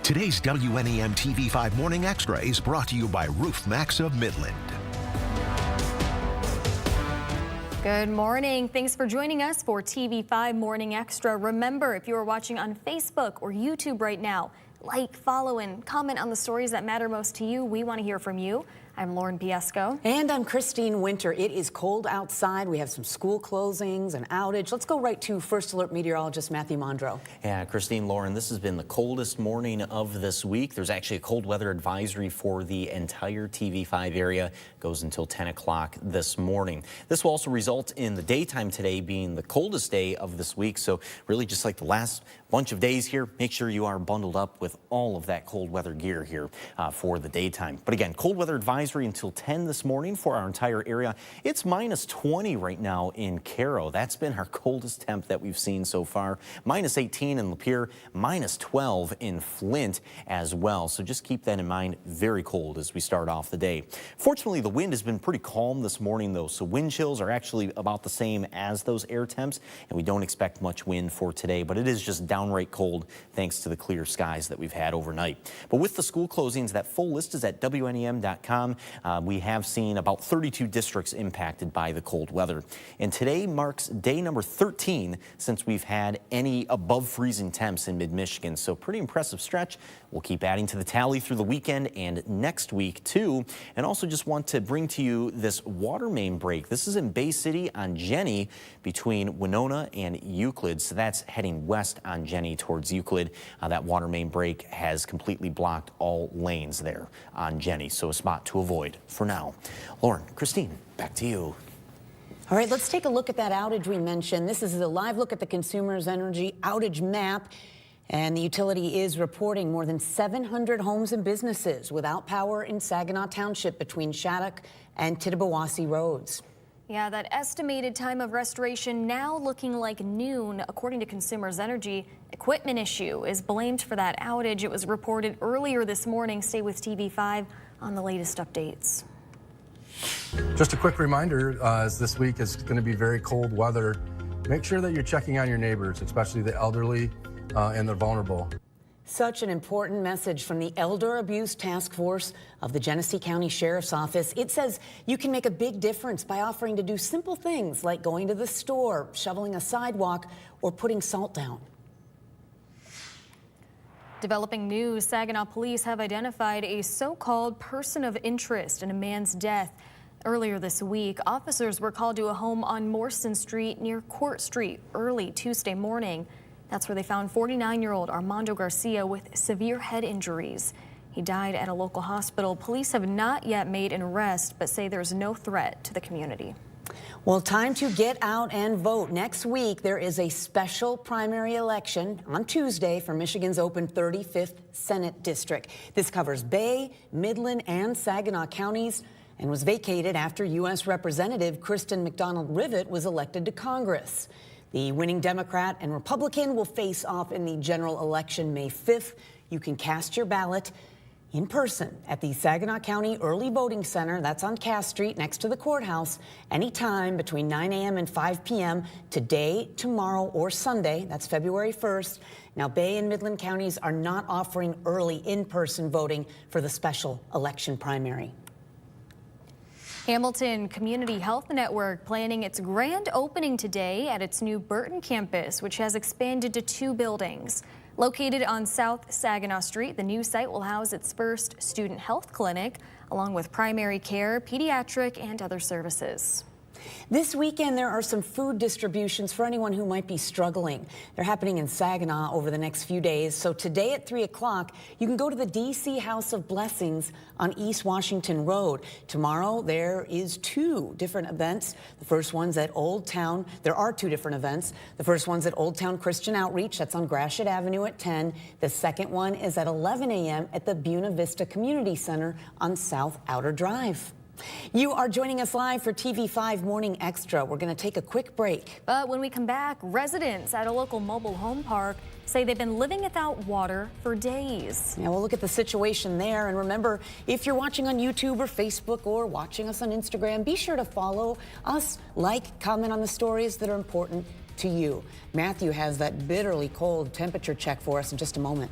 Today's WNEM TV5 Morning Extra is brought to you by Roof Max of Midland. Good morning. Thanks for joining us for TV5 Morning Extra. Remember, if you are watching on Facebook or YouTube right now, like, follow, and comment on the stories that matter most to you. We want to hear from you. I'm Lauren Piesco. And I'm Christine Winter. It is cold outside. We have some school closings, an outage. Let's go right to First Alert meteorologist Matthew Mondro. Yeah, Christine, Lauren, this has been the coldest morning of this week. There's actually a cold weather advisory for the entire TV5 area. It goes until 10 o'clock this morning. This will also result in the daytime today being the coldest day of this week. So really just like the last bunch of days here, make sure you are bundled up with all of that cold weather gear here for the daytime. But again, cold weather advisory until 10 this morning for our entire area. It's minus 20 right now in Caro. That's been our coldest temp that we've seen so far. Minus 18 in Lapeer, minus 12 in Flint as well. So just keep that in mind. Very cold as we start off the day. Fortunately, the wind has been pretty calm this morning though. So wind chills are actually about the same as those air temps, and we don't expect much wind for today, but it is just downright cold thanks to the clear skies that we've had overnight. But with the school closings, that full list is at WNEM.com. We have seen about 32 districts impacted by the cold weather. And today marks day number 13 since we've had any above freezing temps in mid-Michigan. So pretty impressive stretch. We'll keep adding to the tally through the weekend and next week too. And also just want to bring to you this water main break. This is in Bay City on Jenny between Winona and Euclid. So that's heading west on Jenny towards Euclid. That water main break has completely blocked all lanes there on Jenny. So a spot to avoid for now. Lauren, Christine, back to you. All right, let's take a look at that outage we mentioned. This is a live look at the Consumers Energy outage map. And the utility is reporting more than 700 homes and businesses without power in Saginaw Township between Shattuck and Tittabawassee roads. Yeah, that estimated time of restoration now looking like noon. According to Consumers Energy, equipment issue is blamed for that outage. It was reported earlier this morning. Stay with TV5 on the latest updates. Just a quick reminder, as this week is going to be very cold weather, make sure that you're checking on your neighbors, especially the elderly and the vulnerable. Such an important message from the Elder Abuse Task Force of the Genesee County Sheriff's Office. It says you can make a big difference by offering to do simple things like going to the store, shoveling a sidewalk, or putting salt down. Developing news, Saginaw police have identified a so-called person of interest in a man's death. Earlier this week, officers were called to a home on Morrison Street near Court Street early Tuesday morning. That's where they found 49-year-old Armando Garcia with severe head injuries. He died at a local hospital. Police have not yet made an arrest, but say there's no threat to the community. Well, time to get out and vote. Next week, there is a special primary election on Tuesday for Michigan's open 35th Senate District. This covers Bay, Midland, and Saginaw counties and was vacated after U.S. Representative Kristen McDonald-Rivet was elected to Congress. The winning Democrat and Republican will face off in the general election May 5th. You can cast your ballot in person at the Saginaw County Early Voting Center. That's on Cass Street next to the courthouse anytime between 9 a.m. and 5 p.m. today, tomorrow, or Sunday. That's February 1st. Now, Bay and Midland counties are not offering early in-person voting for the special election primary. Hamilton Community Health Network planning its grand opening today at its new Burton campus, which has expanded to 2 buildings. Located on South Saginaw Street, the new site will house its first student health clinic, along with primary care, pediatric, and other services. This weekend, there are some food distributions for anyone who might be struggling. They're happening in Saginaw over the next few days. So today at 3 o'clock, you can go to the D.C. House of Blessings on East Washington Road. Tomorrow, there is 2 different events. The first one's at Old Town. There are 2 different events. The first one's at Old Town Christian Outreach. That's on Gratiot Avenue at 10. The second one is at 11 a.m. at the Buena Vista Community Center on South Outer Drive. You are joining us live for TV5 Morning Extra. We're going to take a quick break. But when we come back, residents at a local mobile home park say they've been living without water for days. Now we'll look at the situation there. And remember, if you're watching on YouTube or Facebook or watching us on Instagram, be sure to follow us, like, comment on the stories that are important to you. Matthew has that bitterly cold temperature check for us in just a moment.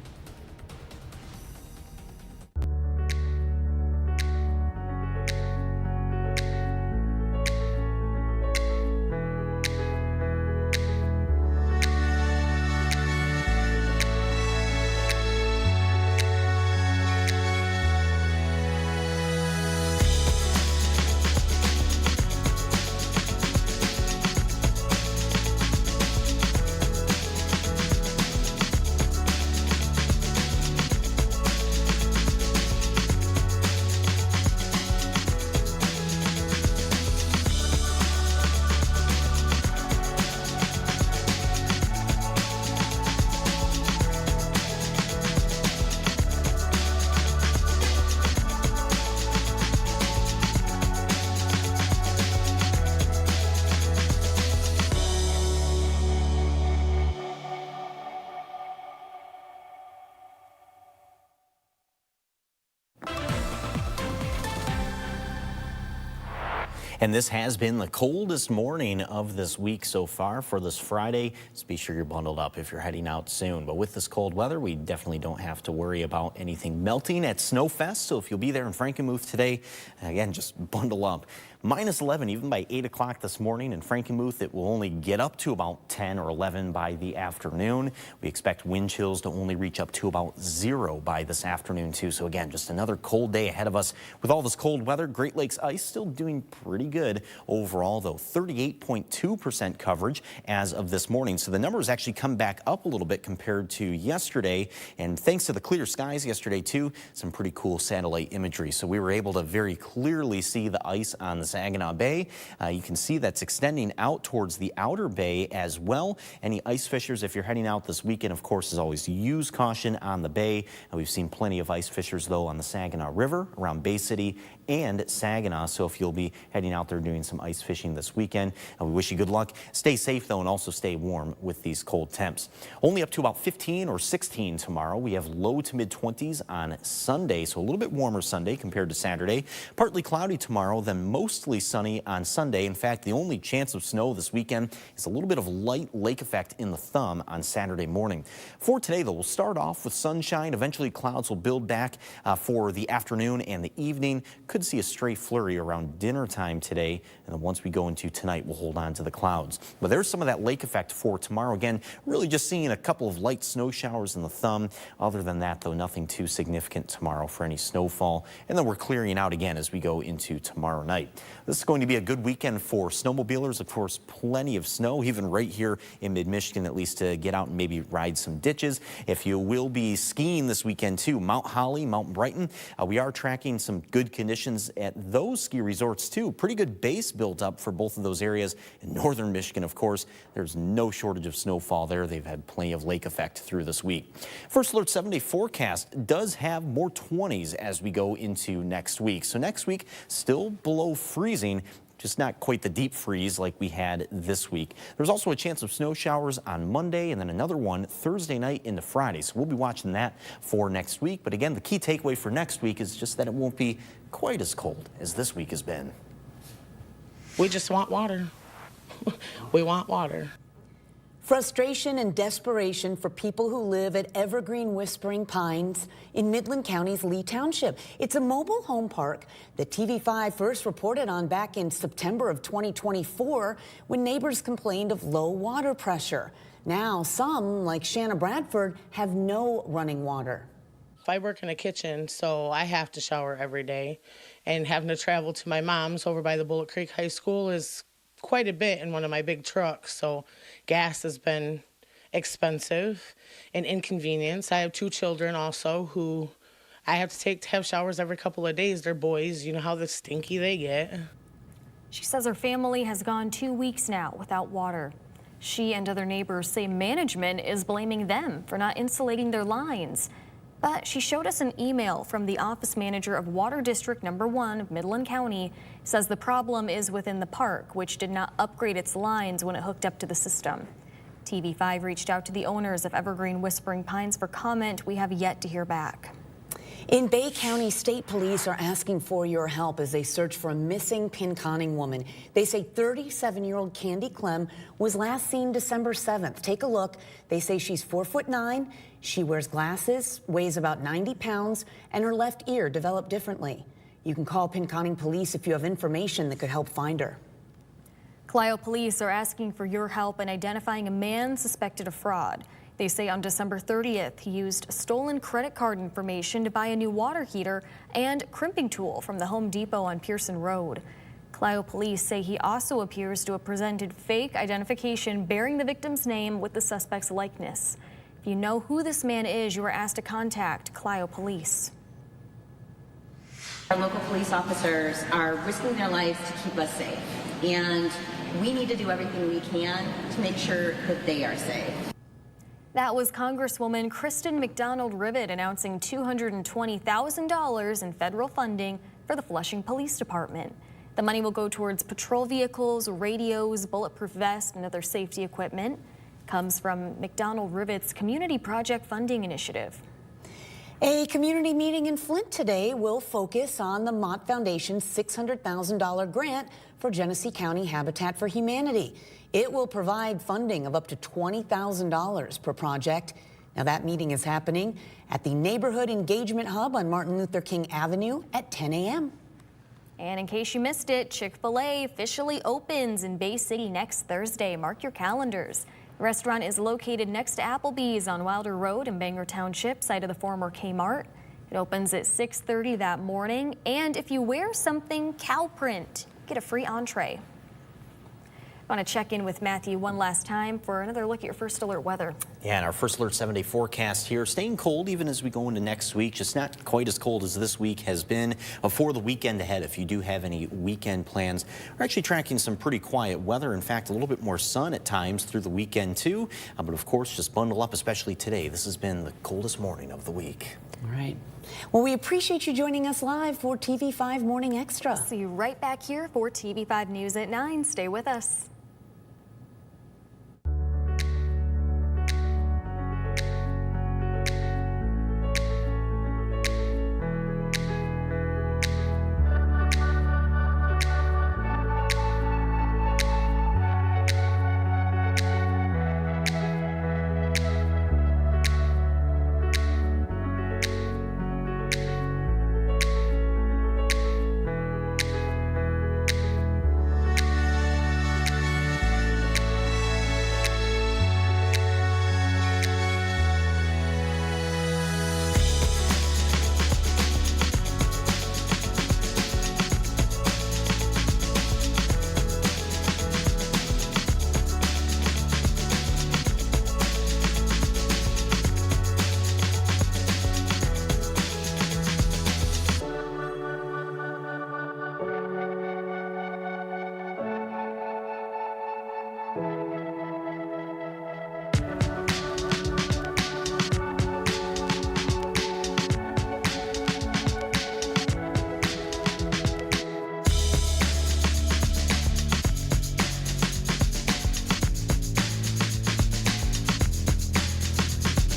And this has been the coldest morning of this week so far for this Friday. So be sure you're bundled up if you're heading out soon. But with this cold weather, we definitely don't have to worry about anything melting at Snowfest. So if you'll be there in Frankenmuth today, again, just bundle up. Minus 11 even by 8 o'clock this morning in Frankenmuth. It will only get up to about 10 or 11 by the afternoon. We expect wind chills to only reach up to about 0 by this afternoon too. So again, just another cold day ahead of us. With all this cold weather, Great Lakes ice still doing pretty good overall though. 38.2% coverage as of this morning. So the numbers actually come back up a little bit compared to yesterday. And thanks to the clear skies yesterday too, some pretty cool satellite imagery. So we were able to very clearly see the ice on the Saginaw Bay. You can see that's extending out towards the outer bay as well. Any ice fishers, if you're heading out this weekend, of course, as always, use caution on the bay. We've seen plenty of ice fishers, though, on the Saginaw River, around Bay City and Saginaw. So if you'll be heading out there doing some ice fishing this weekend, we wish you good luck. Stay safe, though, and also stay warm with these cold temps. Only up to about 15 or 16 tomorrow. We have low to mid-20s on Sunday, so a little bit warmer Sunday compared to Saturday. Partly cloudy tomorrow, then mostly sunny on Sunday. In fact, the only chance of snow this weekend is a little bit of light lake effect in the thumb on Saturday morning. For today, though, we'll start off with sunshine. Eventually, clouds will build back for the afternoon and the evening. Could see a stray flurry around dinner time today, and then once we go into tonight, we'll hold on to the clouds. But there's some of that lake effect for tomorrow. Again, really just seeing a couple of light snow showers in the thumb. Other than that, though, nothing too significant tomorrow for any snowfall. And then we're clearing out again as we go into tomorrow night. This is going to be a good weekend for snowmobilers. Of course, plenty of snow, even right here in mid-Michigan, at least to get out and maybe ride some ditches. If you will be skiing this weekend too, Mount Holly, Mount Brighton, we are tracking some good conditions conditions at those ski resorts too. Pretty good base built up for both of those areas. In northern Michigan, of course, there's no shortage of snowfall there. They've had plenty of lake effect through this week. First Alert 7-day forecast does have more 20s as we go into next week. So next week, still below freezing. Just not quite the deep freeze like we had this week. There's also a chance of snow showers on Monday and then another one Thursday night into Friday. So we'll be watching that for next week. But again, the key takeaway for next week is just that it won't be quite as cold as this week has been. We just want water. We want water. Frustration and desperation for people who live at Evergreen Whispering Pines in Midland County's Lee Township. It's a mobile home park that TV5 first reported on back in September of 2024 when neighbors complained of low water pressure. Now some, like Shanna Bradford, have no running water. I work in a kitchen, so I have to shower every day. And having to travel to my mom's over by the Bullet Creek High School is quite a bit in one of my big trucks, so gas has been expensive and inconvenience. I have 2 children also who I have to take to have showers every couple of days. They're boys, you know how stinky they get. She says her family has gone 2 weeks now without water. She and other neighbors say management is blaming them for not insulating their lines. But she showed us an email from the office manager of Water District Number 1 of Midland County. Says the problem is within the park, which did not upgrade its lines when it hooked up to the system. TV5 reached out to the owners of Evergreen Whispering Pines for comment. We have yet to hear back. In Bay County, state police are asking for your help as they search for a missing Pinconning woman. They say 37-year-old Candy Clem was last seen December 7th. Take a look. They say she's 4'9". She wears glasses, weighs about 90 pounds, and her left ear developed differently. You can call Pinconning police if you have information that could help find her. Clio police are asking for your help in identifying a man suspected of fraud. They say on December 30th, he used stolen credit card information to buy a new water heater and crimping tool from the Home Depot on Pearson Road. Clio police say he also appears to have presented fake identification bearing the victim's name with the suspect's likeness. If you know who this man is, you are asked to contact Clio police. Our local police officers are risking their lives to keep us safe, and we need to do everything we can to make sure that they are safe. That was Congresswoman Kristen McDonald-Rivet announcing $220,000 in federal funding for the Flushing Police Department. The money will go towards patrol vehicles, radios, bulletproof vests, and other safety equipment. Comes from McDonald-Rivet's Community Project Funding Initiative. A community meeting in Flint today will focus on the Mott Foundation's $600,000 grant for Genesee County Habitat for Humanity. It will provide funding of up to $20,000 per project. Now that meeting is happening at the Neighborhood Engagement Hub on Martin Luther King Avenue at 10 a.m. And in case you missed it, Chick-fil-A officially opens in Bay City next Thursday. Mark your calendars. The restaurant is located next to Applebee's on Wilder Road in Bangor Township, site of the former Kmart. It opens at 6:30 that morning. And if you wear something cow print, get a free entree. I want to check in with Matthew one last time for another look at your First Alert weather. Yeah, and our First Alert 7-day forecast here, staying cold even as we go into next week, just not quite as cold as this week has been. For the weekend ahead, if you do have any weekend plans, we're actually tracking some pretty quiet weather. In fact, a little bit more sun at times through the weekend too. But of course, just bundle up, especially today. This has been the coldest morning of the week. All right. Well, we appreciate you joining us live for TV5 Morning Extra. See you right back here for TV5 News at 9. Stay with us.